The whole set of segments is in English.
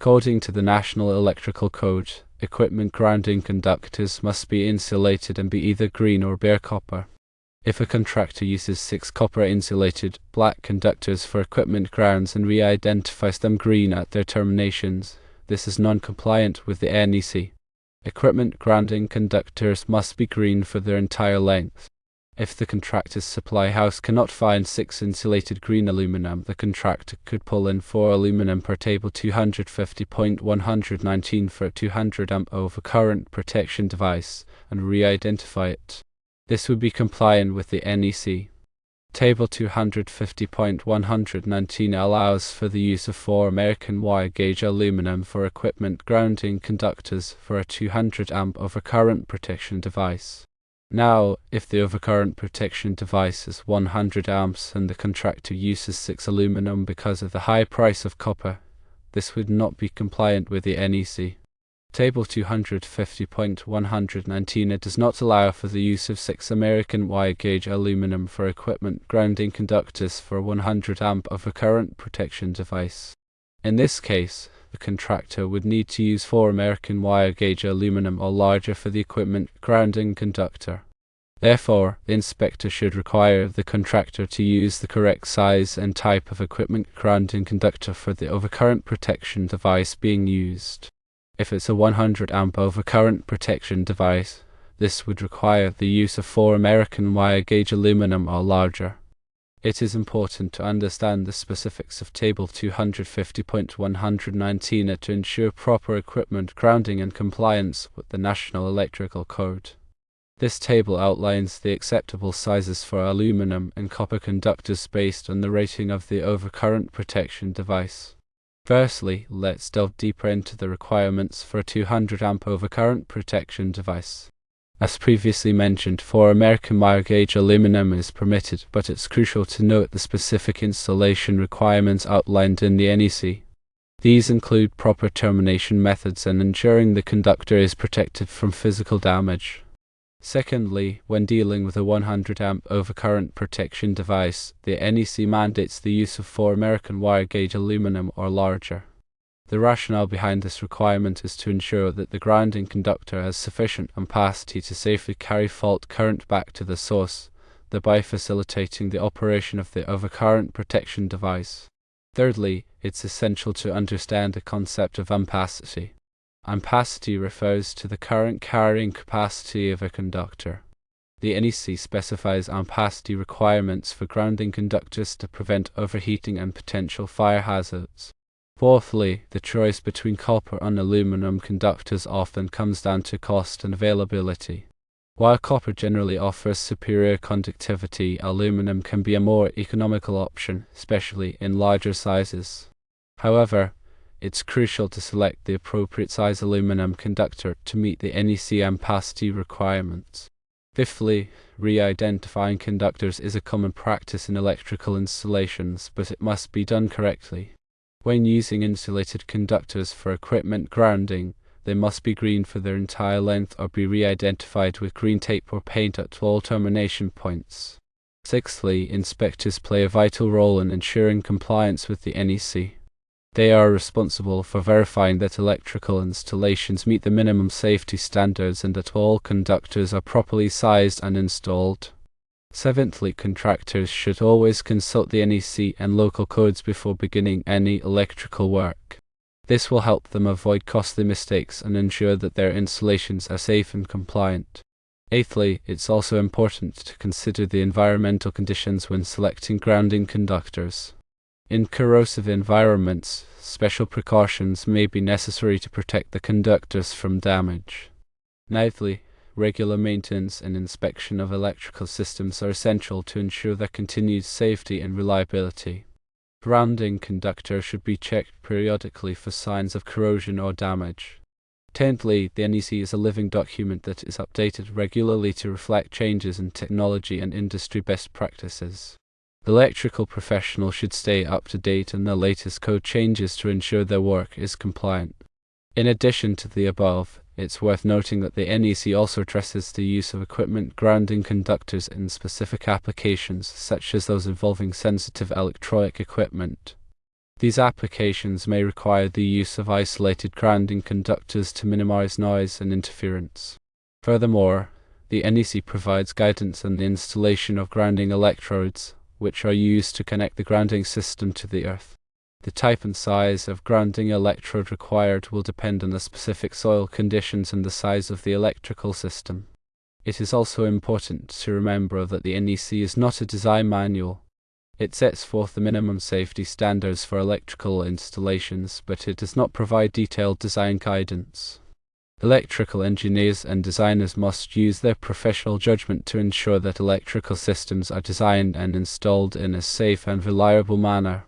According to the National Electrical Code, equipment grounding conductors must be insulated and be either green or bare copper. If a contractor uses 6 copper-insulated black conductors for equipment grounds and re-identifies them green at their terminations, this is non-compliant with the NEC. Equipment grounding conductors must be green for their entire length. If the contractor's supply house cannot find 6 insulated green aluminum, the contractor could pull in 4 aluminum per table 250.119 for a 200 amp overcurrent protection device and re-identify it. This would be compliant with the NEC. Table 250.119 allows for the use of 4 American wire gauge aluminum for equipment grounding conductors for a 200 amp overcurrent protection device. Now, if the overcurrent protection device is 100 amps and the contractor uses 6 aluminum because of the high price of copper, this would not be compliant with the NEC. Table 250.119 does not allow for the use of 6 American wire gauge aluminum for equipment grounding conductors for a 100 amp overcurrent protection device. In this case, the contractor would need to use 4 American wire gauge aluminum or larger for the equipment grounding conductor. Therefore, the inspector should require the contractor to use the correct size and type of equipment grounding conductor for the overcurrent protection device being used. If it's a 100 amp overcurrent protection device, this would require the use of 4 American wire gauge aluminum or larger. It is important to understand the specifics of Table 250.119 to ensure proper equipment grounding and compliance with the National Electrical Code. This table outlines the acceptable sizes for aluminum and copper conductors based on the rating of the overcurrent protection device. Firstly, let's delve deeper into the requirements for a 200 amp overcurrent protection device. As previously mentioned, 4 American wire gauge aluminum is permitted, but it's crucial to note the specific installation requirements outlined in the NEC. These include proper termination methods and ensuring the conductor is protected from physical damage. Secondly, when dealing with a 100 amp overcurrent protection device, the NEC mandates the use of 4 American wire gauge aluminum or larger. The rationale behind this requirement is to ensure that the grounding conductor has sufficient ampacity to safely carry fault current back to the source, thereby facilitating the operation of the overcurrent protection device. Thirdly, it's essential to understand the concept of ampacity. Ampacity refers to the current carrying capacity of a conductor. The NEC specifies ampacity requirements for grounding conductors to prevent overheating and potential fire hazards. Fourthly, the choice between copper and aluminum conductors often comes down to cost and availability. While copper generally offers superior conductivity, aluminum can be a more economical option, especially in larger sizes. However, it's crucial to select the appropriate size aluminum conductor to meet the NEC ampacity requirements. Fifthly, re-identifying conductors is a common practice in electrical installations, but it must be done correctly. When using insulated conductors for equipment grounding, they must be green for their entire length or be re-identified with green tape or paint at all termination points. Sixthly, inspectors play a vital role in ensuring compliance with the NEC. They are responsible for verifying that electrical installations meet the minimum safety standards and that all conductors are properly sized and installed. Seventhly, contractors should always consult the NEC and local codes before beginning any electrical work. This will help them avoid costly mistakes and ensure that their installations are safe and compliant. Eighthly, it's also important to consider the environmental conditions when selecting grounding conductors. In corrosive environments, special precautions may be necessary to protect the conductors from damage. Ninthly, regular maintenance and inspection of electrical systems are essential to ensure their continued safety and reliability. Grounding conductors should be checked periodically for signs of corrosion or damage. Tenthly, the NEC is a living document that is updated regularly to reflect changes in technology and industry best practices. The electrical professional should stay up to date on the latest code changes to ensure their work is compliant. In addition to the above, it's worth noting that the NEC also addresses the use of equipment grounding conductors in specific applications, such as those involving sensitive electronic equipment. These applications may require the use of isolated grounding conductors to minimize noise and interference. Furthermore, the NEC provides guidance on the installation of grounding electrodes, which are used to connect the grounding system to the earth. The type and size of grounding electrode required will depend on the specific soil conditions and the size of the electrical system. It is also important to remember that the NEC is not a design manual. It sets forth the minimum safety standards for electrical installations, but it does not provide detailed design guidance. Electrical engineers and designers must use their professional judgment to ensure that electrical systems are designed and installed in a safe and reliable manner.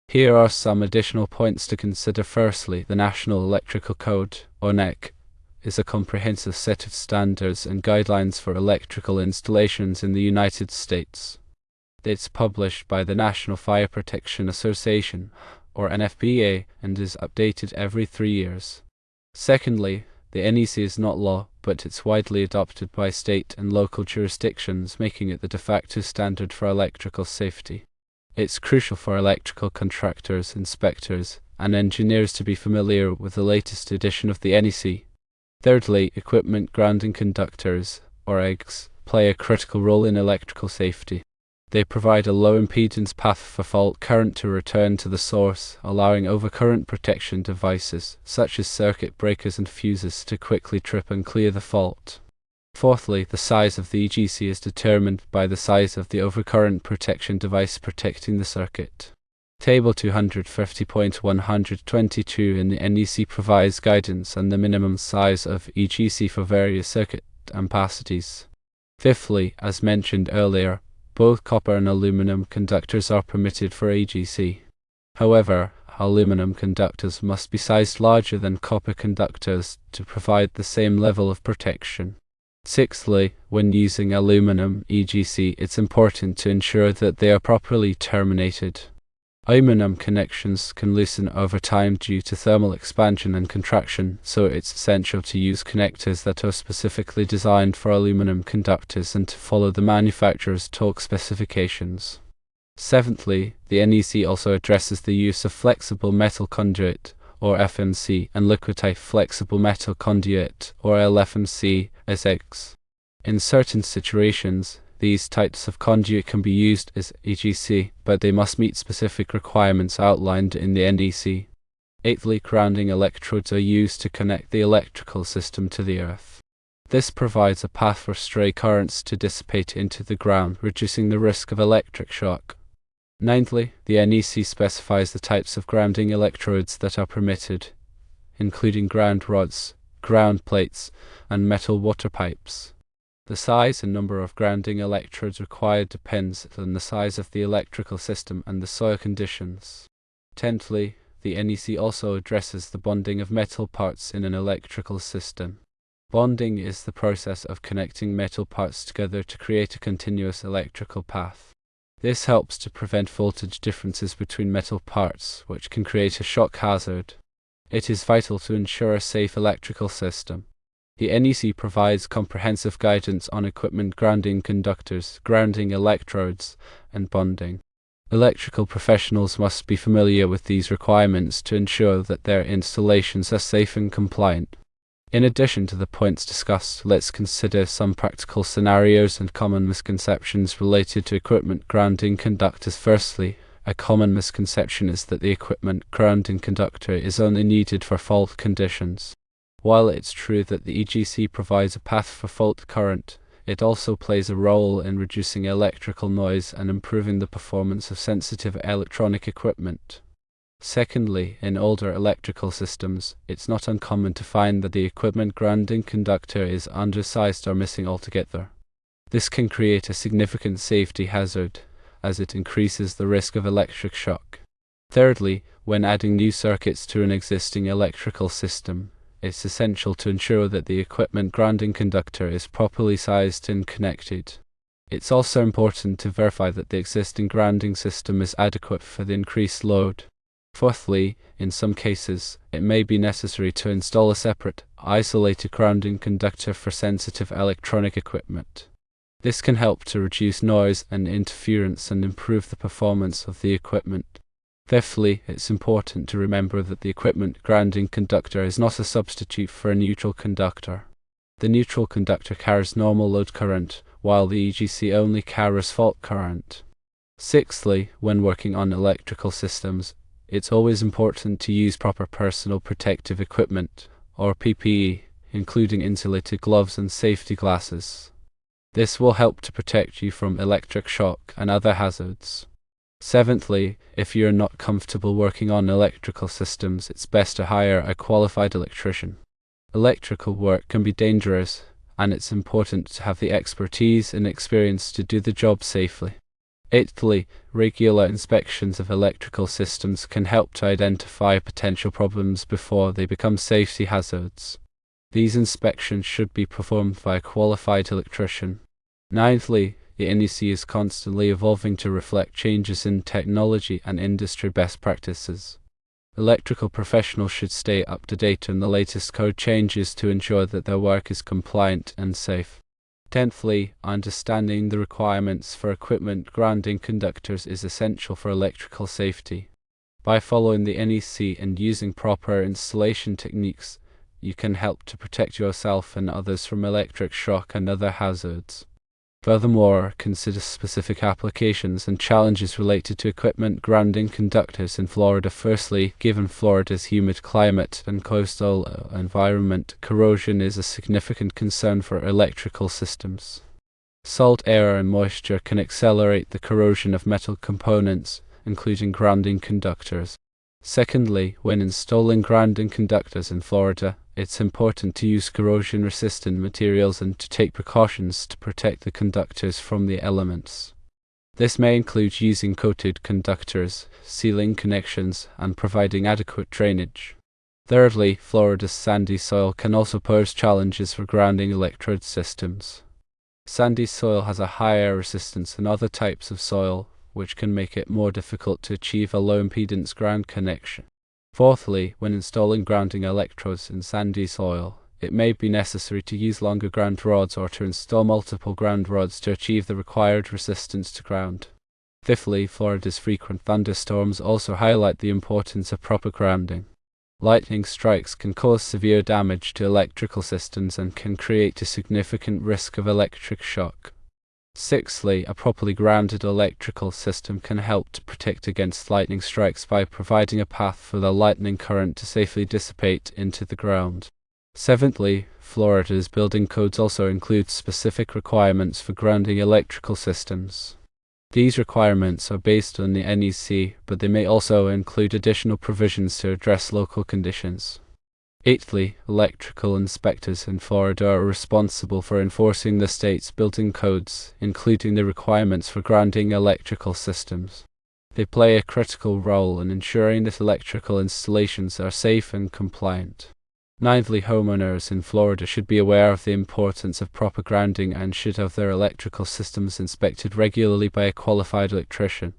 Here are some additional points to consider. Firstly, the National Electrical Code, or NEC, is a comprehensive set of standards and guidelines for electrical installations in the United States. It's published by the National Fire Protection Association, or NFPA, and is updated every 3 years. Secondly, the NEC is not law, but it's widely adopted by state and local jurisdictions, making it the de facto standard for electrical safety. It's crucial for electrical contractors, inspectors, and engineers to be familiar with the latest edition of the NEC. Thirdly, equipment grounding conductors, or EGs, play a critical role in electrical safety. They provide a low-impedance path for fault current to return to the source, allowing overcurrent protection devices, such as circuit breakers and fuses, to quickly trip and clear the fault. Fourthly, the size of the EGC is determined by the size of the overcurrent protection device protecting the circuit. Table 250.122 in the NEC provides guidance on the minimum size of EGC for various circuit ampacities. Fifthly, as mentioned earlier, both copper and aluminum conductors are permitted for EGC. However, aluminum conductors must be sized larger than copper conductors to provide the same level of protection. Sixthly, when using aluminum EGC, it's important to ensure that they are properly terminated. Aluminum connections can loosen over time due to thermal expansion and contraction, so it's essential to use connectors that are specifically designed for aluminum conductors and to follow the manufacturer's torque specifications. Seventhly, the NEC also addresses the use of flexible metal conduit, or FMC, and liquid-type flexible metal conduit, or LFMC, as EGs. In certain situations, these types of conduit can be used as EGC, but they must meet specific requirements outlined in the NEC. Eighthly, grounding electrodes are used to connect the electrical system to the earth. This provides a path for stray currents to dissipate into the ground, reducing the risk of electric shock. Ninthly, the NEC specifies the types of grounding electrodes that are permitted, including ground rods, ground plates, and metal water pipes. The size and number of grounding electrodes required depends on the size of the electrical system and the soil conditions. Tenthly, the NEC also addresses the bonding of metal parts in an electrical system. Bonding is the process of connecting metal parts together to create a continuous electrical path. This helps to prevent voltage differences between metal parts, which can create a shock hazard. It is vital to ensure a safe electrical system. The NEC provides comprehensive guidance on equipment grounding conductors, grounding electrodes, and bonding. Electrical professionals must be familiar with these requirements to ensure that their installations are safe and compliant. In addition to the points discussed, let's consider some practical scenarios and common misconceptions related to equipment grounding conductors. Firstly, a common misconception is that the equipment grounding conductor is only needed for fault conditions. While it's true that the EGC provides a path for fault current, it also plays a role in reducing electrical noise and improving the performance of sensitive electronic equipment. Secondly, in older electrical systems, it's not uncommon to find that the equipment grounding conductor is undersized or missing altogether. This can create a significant safety hazard, as it increases the risk of electric shock. Thirdly, when adding new circuits to an existing electrical system, it's essential to ensure that the equipment grounding conductor is properly sized and connected. It's also important to verify that the existing grounding system is adequate for the increased load. Fourthly, in some cases, it may be necessary to install a separate, isolated grounding conductor for sensitive electronic equipment. This can help to reduce noise and interference and improve the performance of the equipment. Fifthly, it's important to remember that the equipment grounding conductor is not a substitute for a neutral conductor. The neutral conductor carries normal load current, while the EGC only carries fault current. Sixthly, when working on electrical systems, it's always important to use proper personal protective equipment, or PPE, including insulated gloves and safety glasses. This will help to protect you from electric shock and other hazards. Seventhly, if you're not comfortable working on electrical systems, it's best to hire a qualified electrician. Electrical work can be dangerous, and it's important to have the expertise and experience to do the job safely. Eighthly, regular inspections of electrical systems can help to identify potential problems before they become safety hazards. These inspections should be performed by a qualified electrician. Ninthly, the NEC is constantly evolving to reflect changes in technology and industry best practices. Electrical professionals should stay up to date on the latest code changes to ensure that their work is compliant and safe. Tenthly, understanding the requirements for equipment grounding conductors is essential for electrical safety. By following the NEC and using proper installation techniques, you can help to protect yourself and others from electric shock and other hazards. Furthermore, consider specific applications and challenges related to equipment grounding conductors in Florida. Firstly, given Florida's humid climate and coastal environment, corrosion is a significant concern for electrical systems. Salt air and moisture can accelerate the corrosion of metal components, including grounding conductors. Secondly, when installing grounding conductors in Florida, it's important to use corrosion-resistant materials and to take precautions to protect the conductors from the elements. This may include using coated conductors, sealing connections, and providing adequate drainage. Thirdly, Florida's sandy soil can also pose challenges for grounding electrode systems. Sandy soil has a higher resistance than other types of soil, which can make it more difficult to achieve a low-impedance ground connection. Fourthly, when installing grounding electrodes in sandy soil, it may be necessary to use longer ground rods or to install multiple ground rods to achieve the required resistance to ground. Fifthly, Florida's frequent thunderstorms also highlight the importance of proper grounding. Lightning strikes can cause severe damage to electrical systems and can create a significant risk of electric shock. Sixthly, a properly grounded electrical system can help to protect against lightning strikes by providing a path for the lightning current to safely dissipate into the ground. Seventhly, Florida's building codes also include specific requirements for grounding electrical systems. These requirements are based on the NEC, but they may also include additional provisions to address local conditions. Eighthly, electrical inspectors in Florida are responsible for enforcing the state's building codes, including the requirements for grounding electrical systems. They play a critical role in ensuring that electrical installations are safe and compliant. Ninthly, homeowners in Florida should be aware of the importance of proper grounding and should have their electrical systems inspected regularly by a qualified electrician.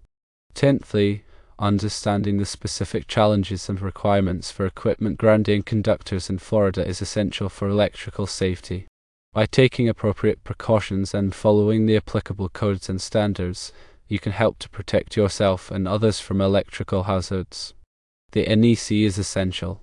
Tenthly, understanding the specific challenges and requirements for equipment grounding conductors in Florida is essential for electrical safety. By taking appropriate precautions and following the applicable codes and standards, you can help to protect yourself and others from electrical hazards. The NEC is essential.